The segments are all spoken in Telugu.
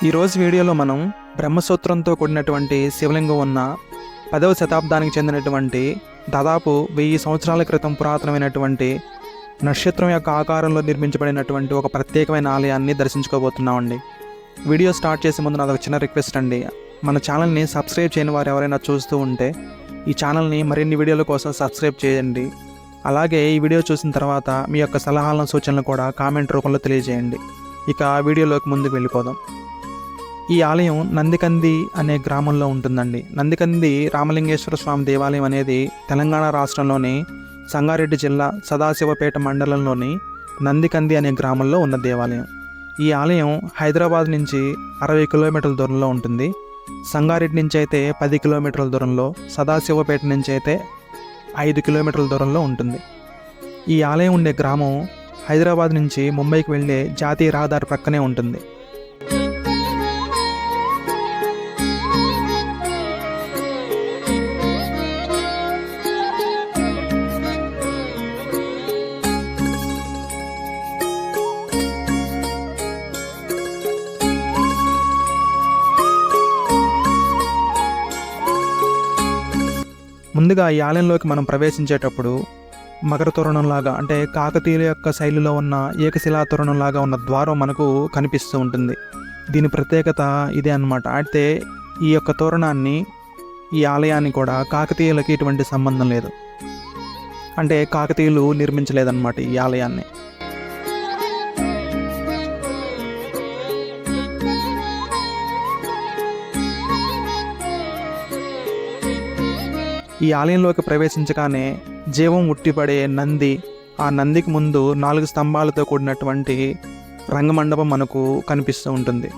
ఈరోజు వీడియోలో మనం బ్రహ్మసూత్రంతో కూడినటువంటి శివలింగం ఉన్న 10వ శతాబ్దానికి చెందినటువంటి దాదాపు 1000 సంవత్సరాల క్రితం పురాతనమైనటువంటి నక్షత్రం యొక్క ఆకారంలో నిర్మించబడినటువంటి ఒక ప్రత్యేకమైన ఆలయాన్ని దర్శించుకోబోతున్నామండి. వీడియో స్టార్ట్ చేసే ముందు నాదొక చిన్న రిక్వెస్ట్ అండి. మన ఛానల్ని సబ్స్క్రైబ్ చేయని వారు ఎవరైనా చూస్తూ ఉంటే ఈ ఛానల్ని మరిన్ని వీడియోల కోసం సబ్స్క్రైబ్ చేయండి. అలాగే ఈ వీడియో చూసిన తర్వాత మీ యొక్క సలహాలను సూచనలు కూడా కామెంట్ రూపంలో తెలియజేయండి. ఇక వీడియోలోకి ముందుకు వెళ్ళిపోదాం. ఈ ఆలయం నందికంది అనే గ్రామంలో ఉంటుందండి. నందికంది రామలింగేశ్వర స్వామి దేవాలయం అనేది తెలంగాణ రాష్ట్రంలోని సంగారెడ్డి జిల్లా సదాశివపేట మండలంలోని నందికంది అనే గ్రామంలో ఉన్న దేవాలయం. ఈ ఆలయం హైదరాబాద్ నుంచి 60 కిలోమీటర్ల దూరంలో ఉంటుంది. సంగారెడ్డి నుంచి అయితే 10 కిలోమీటర్ల దూరంలో, సదాశివపేట నుంచి అయితే 5 కిలోమీటర్ల దూరంలో ఉంటుంది. ఈ ఆలయం ఉండే గ్రామం హైదరాబాద్ నుంచి ముంబైకి వెళ్ళే జాతీయ రహదారి ప్రక్కనే ఉంటుంది. ముందుగా ఈ ఆలయంలోకి మనం ప్రవేశించేటప్పుడు మకర తోరణంలాగా, అంటే కాకతీయుల యొక్క శైలిలో ఉన్న ఏకశిలా తోరణంలాగా ఉన్న ద్వారం మనకు కనిపిస్తూ ఉంటుంది. దీని ప్రత్యేకత ఇదే అన్నమాట. అయితే ఈ యొక్క తోరణాన్ని, ఈ ఆలయాన్ని కూడా కాకతీయులకి ఎటువంటి సంబంధం లేదు. అంటే కాకతీయులు నిర్మించలేదన్నమాట ఈ ఆలయాన్ని. ఈ ఆలయంలోకి ప్రవేశించగానే జీవం ఉట్టిపడే నంది, ఆ నందికి ముందు 4 స్తంభాలతో కూడినటువంటి రంగమండపం మనకు కనిపిస్తూ ఉంటుంది.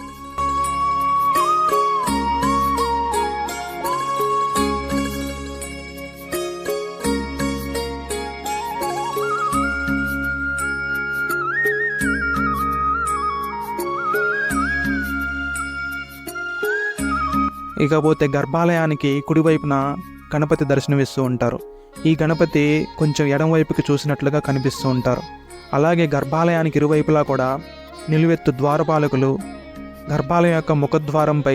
ఇకపోతే గర్భాలయానికి కుడివైపున గణపతి దర్శనమిస్తూ ఉంటారు. ఈ గణపతి కొంచెం ఎడమవైపుకి చూసినట్లుగా కనిపిస్తూ ఉంటారు. అలాగే గర్భాలయానికి ఇరువైపులా కూడా నిలువెత్తు ద్వారపాలకులు, గర్భాలయం యొక్క ముఖద్వారంపై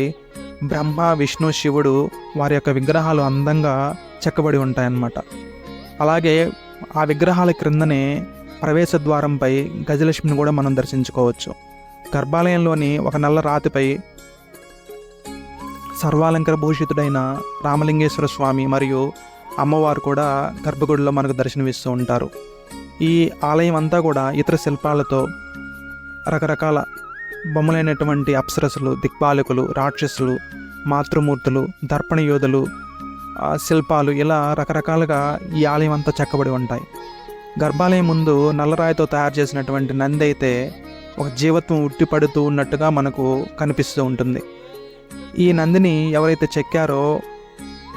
బ్రహ్మ, విష్ణు, శివుడు వారి యొక్క విగ్రహాలు అందంగా చెక్కబడి ఉంటాయన్నమాట. అలాగే ఆ విగ్రహాల క్రిందనే ప్రవేశ ద్వారంపై గజలక్ష్మిని కూడా మనం దర్శించుకోవచ్చు. గర్భాలయంలోని ఒక నల్ల రాతిపై సర్వాలంకర భూషితుడైన రామలింగేశ్వర స్వామి మరియు అమ్మవారు కూడా గర్భగుడిలో మనకు దర్శనమిస్తూ ఉంటారు. ఈ ఆలయం అంతా కూడా ఇతర శిల్పాలతో, రకరకాల బొమ్మలైనటువంటి అప్సరసులు, దిక్పాలకులు, రాక్షసులు, మాతృమూర్తులు, దర్పణ యోధులు, శిల్పాలు, ఇలా రకరకాలుగా ఈ ఆలయం అంతా చెక్కబడి ఉంటాయి. గర్భాలయం ముందు నల్లరాయితో తయారు చేసినటువంటి నంది అయితే ఒక జీవత్వం ఉట్టిపడుతూ ఉన్నట్టుగా మనకు కనిపిస్తూ ఉంటుంది. ఈ నందిని ఎవరైతే చెక్కారో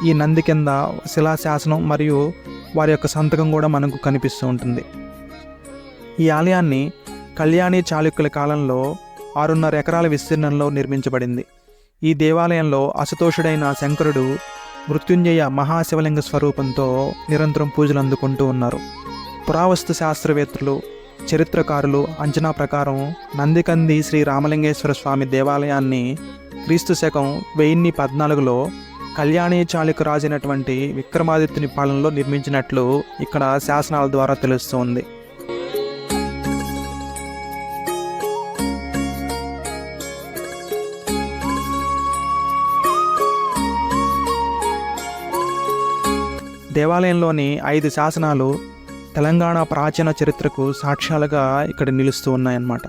ఈ నంది కింద శిలాశాసనం మరియు వారి యొక్క సంతకం కూడా మనకు కనిపిస్తూ ఉంటుంది. ఈ ఆలయాన్ని కళ్యాణి చాళుక్యుల కాలంలో 6.5 ఎకరాల విస్తీర్ణంలో నిర్మించబడింది. ఈ దేవాలయంలో అశతోషుడైన శంకరుడు మృత్యుంజయ మహాశివలింగ స్వరూపంతో నిరంతరం పూజలు అందుకుంటూ ఉన్నారు. పురావస్తు శాస్త్రవేత్తలు, చరిత్రకారులు అంచనా ప్రకారం నందికంది శ్రీ రామలింగేశ్వర స్వామి దేవాలయాన్ని క్రీస్తు శకం 1014లో కళ్యాణి చాళుక్య రాజు అయినటువంటి విక్రమాదిత్యుని పాలనలో నిర్మించినట్లు ఇక్కడ శాసనాల ద్వారా తెలుస్తుంది. దేవాలయంలోని 5 శాసనాలు తెలంగాణ ప్రాచీన చరిత్రకు సాక్ష్యాలుగా ఇక్కడ నిలుస్తూ ఉన్నాయన్నమాట.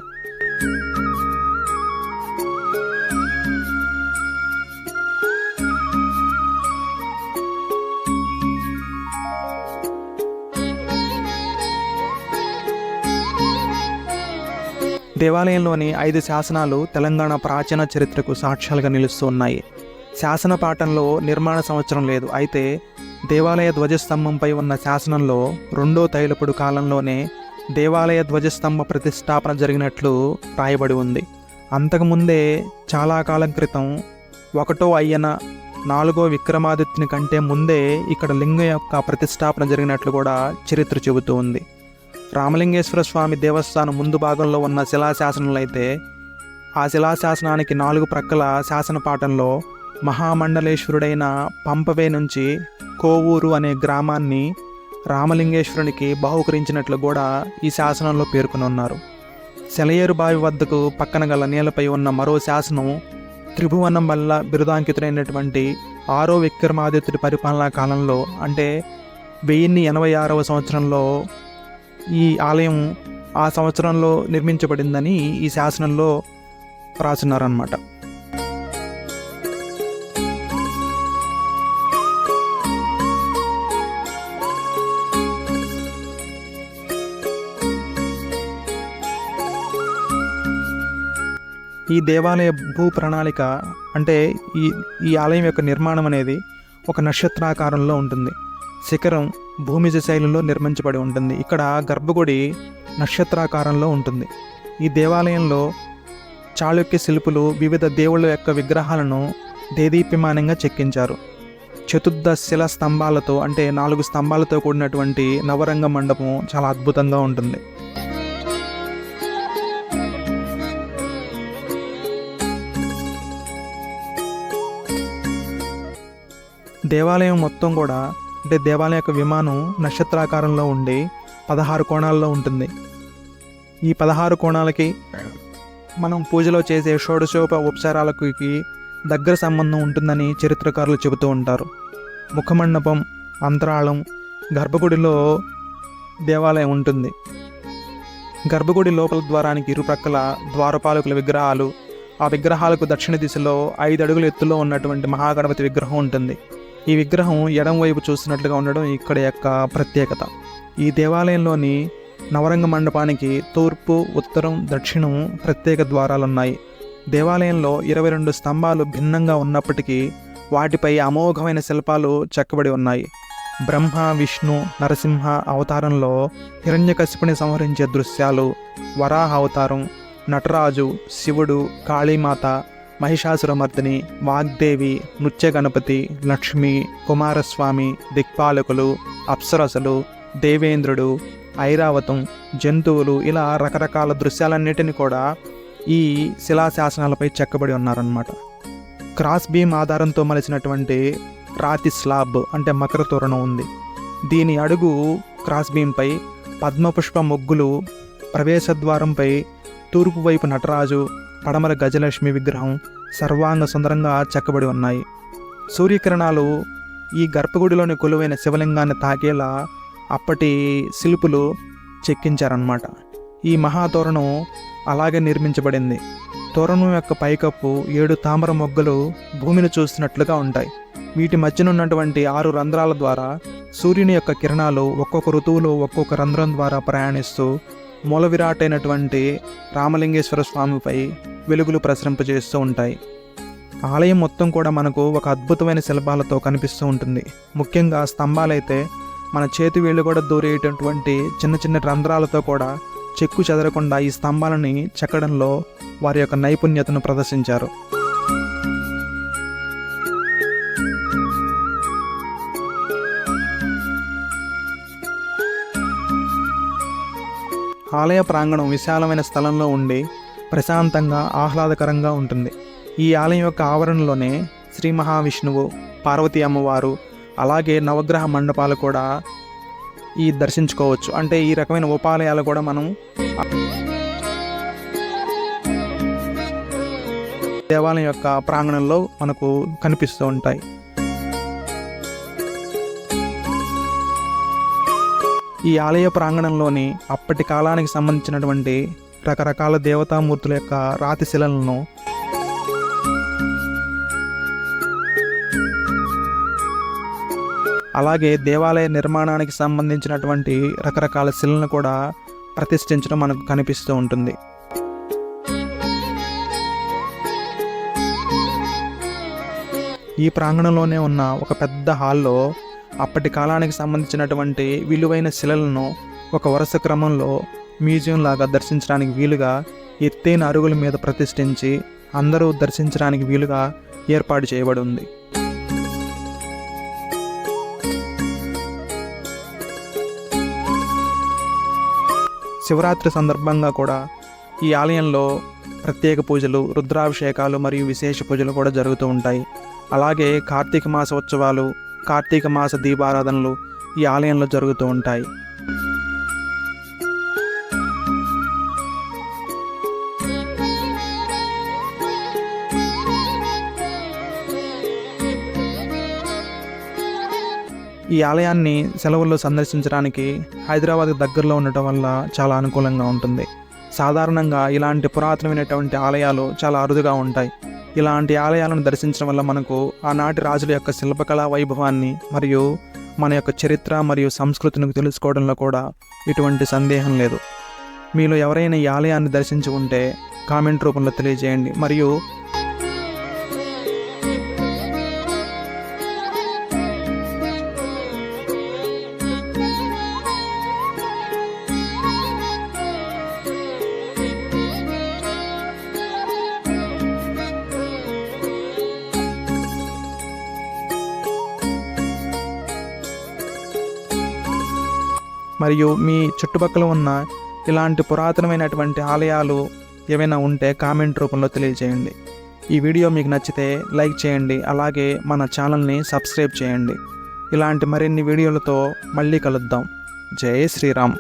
దేవాలయంలోని 5 శాసనాలు తెలంగాణ ప్రాచీన చరిత్రకు సాక్ష్యాలుగా నిలుస్తూ ఉన్నాయి. శాసన పాఠంలో నిర్మాణ సంవత్సరం లేదు. అయితే దేవాలయ ధ్వజస్తంభంపై ఉన్న శాసనంలో 2వ తైలపుడు కాలంలోనే దేవాలయ ధ్వజస్తంభ ప్రతిష్టాపన జరిగినట్లు రాయబడి ఉంది. అంతకుముందే చాలా కాలం క్రితం 1వ అయ్యన 4వ విక్రమాదిత్యుని కంటే ముందే ఇక్కడ లింగం యొక్క ప్రతిష్టాపన జరిగినట్లు కూడా చరిత్ర చెబుతూ ఉంది. రామలింగేశ్వర స్వామి దేవస్థానం ముందు భాగంలో ఉన్న శిలాశాసనాలు అయితే ఆ శిలాశాసనానికి 4 ప్రక్కల శాసనపాఠంలో మహామండలేశ్వరుడైన పంపవే నుంచి కోవూరు అనే గ్రామాన్ని రామలింగేశ్వరునికి బహూకరించినట్లు కూడా ఈ శాసనంలో పేర్కొని ఉన్నారు. సెలయేరు బావి వద్దకు పక్కన గల నేలపై ఉన్న మరో శాసనం త్రిభువనం వల్ల బిరుదాంకితుడైనటువంటి 6వ విక్రమాదిత్యుడి పరిపాలనా కాలంలో అంటే 1086వ సంవత్సరంలో ఈ ఆలయం ఆ సంవత్సరంలో నిర్మించబడిందని ఈ శాసనంలో రాస్తున్నారన్నమాట. ఈ దేవాలయ భూ ప్రణాళిక అంటే ఈ ఆలయం యొక్క నిర్మాణం అనేది ఒక నక్షత్రాకారంలో ఉంటుంది. శిఖరం భూమిజ శైలిలో నిర్మించబడి ఉంటుంది. ఇక్కడ గర్భగుడి నక్షత్రాకారంలో ఉంటుంది. ఈ దేవాలయంలో చాళుక్య శిల్పులు వివిధ దేవుళ్ళ యొక్క విగ్రహాలను దేదీప్యమానంగా చెక్కించారు. చతుర్థ శిల స్తంభాలతో అంటే 4 స్తంభాలతో కూడినటువంటి నవరంగ మండపం చాలా అద్భుతంగా ఉంటుంది. దేవాలయం మొత్తం కూడా అంటే దేవాలయం యొక్క విమానం నక్షత్రాకారంలో ఉండి 16 కోణాల్లో ఉంటుంది. ఈ 16 కోణాలకి మనం పూజలో చేసే షోడశోప ఉపచారాలకు దగ్గర సంబంధం ఉంటుందని చరిత్రకారులు చెబుతూ ఉంటారు. ముఖమండపం, అంతరాళం, గర్భగుడిలో దేవాలయం ఉంటుంది. గర్భగుడి లోపల ద్వారానికి ఇరుప్రక్కల ద్వారపాలకుల విగ్రహాలు, ఆ విగ్రహాలకు దక్షిణ దిశలో 5 అడుగుల ఎత్తులో ఉన్నటువంటి మహాగణపతి విగ్రహం ఉంటుంది. ఈ విగ్రహం ఎడం వైపు చూస్తున్నట్లుగా ఉండడం ఇక్కడ యొక్క ప్రత్యేకత. ఈ దేవాలయంలోని నవరంగ మండపానికి తూర్పు, ఉత్తరం, దక్షిణం ప్రత్యేక ద్వారాలున్నాయి. దేవాలయంలో 22 స్తంభాలు భిన్నంగా ఉన్నప్పటికీ వాటిపై అమోఘమైన శిల్పాలు చెక్కబడి ఉన్నాయి. బ్రహ్మ, విష్ణు, నరసింహ అవతారంలో హిరణ్యకశిపుని సంహరించే దృశ్యాలు, వరాహ అవతారం, నటరాజు, శివుడు, కాళీమాత, మహిషాసురమర్దిని, వాగ్దేవి, నృత్య గణపతి, లక్ష్మి, కుమారస్వామి, దిక్పాలకులు, అప్సరసలు, దేవేంద్రుడు, ఐరావతం, జంతువులు ఇలా రకరకాల దృశ్యాలన్నిటిని కూడా ఈ శిలాశాసనాలపై చెక్కబడి ఉన్నారన్నమాట. క్రాస్ బీమ్ ఆధారంతో మలిచినటువంటి రాతి స్లాబ్ అంటే మకర తోరణం ఉంది. దీని అడుగు క్రాస్ బీమ్పై పద్మపుష్ప మొగ్గులు, ప్రవేశద్వారంపై తూర్పు వైపు నటరాజు, పడమర గజలక్ష్మి విగ్రహం సర్వాంగ సుందరంగా చెక్కబడి ఉన్నాయి. సూర్యకిరణాలు ఈ గర్భగుడిలోని కొలువైన శివలింగాన్ని తాకేలా అప్పటి శిల్పులు చెక్కించారన్నమాట. ఈ మహాతోరణం అలాగే నిర్మించబడింది. తోరణం యొక్క పైకప్పు 7 తామర మొగ్గలు భూమిని చూస్తున్నట్లుగా ఉంటాయి. వీటి మధ్యనున్నటువంటి 6 రంధ్రాల ద్వారా సూర్యుని యొక్క కిరణాలు ఒక్కొక్క ఋతువులో ఒక్కొక్క రంధ్రం ద్వారా ప్రయాణిస్తూ మూల విరాటైనటువంటి రామలింగేశ్వర స్వామిపై వెలుగులు ప్రసరింపజేస్తూ ఉంటాయి. ఆలయం మొత్తం కూడా మనకు ఒక అద్భుతమైన శిల్పాలతో కనిపిస్తూ ఉంటుంది. ముఖ్యంగా స్తంభాలైతే మన చేతి వేళ్ళు కూడా దూరేటటువంటి చిన్న చిన్న రంధ్రాలతో కూడా చెక్కు చెదరకుండా ఈ స్తంభాలని చెక్కడంలో వారి యొక్క నైపుణ్యతను ప్రదర్శించారు. ఆలయ ప్రాంగణం విశాలమైన స్థలంలో ఉండి ప్రశాంతంగా ఆహ్లాదకరంగా ఉంటుంది. ఈ ఆలయం యొక్క ఆవరణలోనే శ్రీ మహావిష్ణువు, పార్వతీ అమ్మవారు, అలాగే నవగ్రహ మండపాలు కూడా ఈ దర్శించుకోవచ్చు. అంటే ఈ రకమైన ఉపాలయాలు కూడా మనం దేవాలయం యొక్క ప్రాంగణంలో మనకు కనిపిస్తూ ఉంటాయి. ఈ ఆలయ ప్రాంగణంలోని అప్పటి కాలానికి సంబంధించినటువంటి రకరకాల దేవతామూర్తుల యొక్క రాతి శిలలను అలాగే దేవాలయ నిర్మాణానికి సంబంధించినటువంటి రకరకాల శిలను కూడా ప్రతిష్ఠించడం మనకు కనిపిస్తూ ఉంటుంది. ఈ ప్రాంగణంలోనే ఉన్న ఒక పెద్ద హాల్లో అప్పటి కాలానికి సంబంధించినటువంటి విలువైన శిలలను ఒక వరుస క్రమంలో మ్యూజియం లాగా దర్శించడానికి వీలుగా ఎత్తైన అరుగుల మీద ప్రతిష్ఠించి అందరూ దర్శించడానికి వీలుగా ఏర్పాటు చేయబడి ఉంది. శివరాత్రి సందర్భంగా కూడా ఈ ఆలయంలో ప్రత్యేక పూజలు, రుద్రాభిషేకాలు మరియు విశేష పూజలు కూడా జరుగుతూ ఉంటాయి. అలాగే కార్తీక మాస ఉత్సవాలు, కార్తీక మాస దీపారాధనలు ఈ ఆలయంలో జరుగుతూ ఉంటాయి. ఈ ఆలయాన్ని సెలవుల్లో సందర్శించడానికి హైదరాబాద్ దగ్గరలో ఉండటం వల్ల చాలా అనుకూలంగా ఉంటుంది. సాధారణంగా ఇలాంటి పురాతనమైనటువంటి ఆలయాలు చాలా అరుదుగా ఉంటాయి. ఇలాంటి ఆలయాలను దర్శించడం వల్ల మనకు ఆనాటి రాజుల యొక్క శిల్పకళా వైభవాన్ని మరియు మన యొక్క చరిత్ర మరియు సంస్కృతిని తెలుసుకోవడంలో కూడా ఎటువంటి సందేహం లేదు. మీలో ఎవరైనా ఈ ఆలయాన్ని దర్శించి ఉంటే కామెంట్ రూపంలో తెలియజేయండి. మరియు మీ చుట్టుపక్కల ఉన్న ఇలాంటి పురాతనమైనటువంటి ఆలయాలు ఏవైనా ఉంటే కామెంట్ రూపంలో తెలియజేయండి. ఈ వీడియో మీకు నచ్చితే లైక్ చేయండి. అలాగే మన ఛానల్ని సబ్స్క్రైబ్ చేయండి. ఇలాంటి మరిన్ని వీడియోలతో మళ్ళీ కలుద్దాం. జై శ్రీరామ్.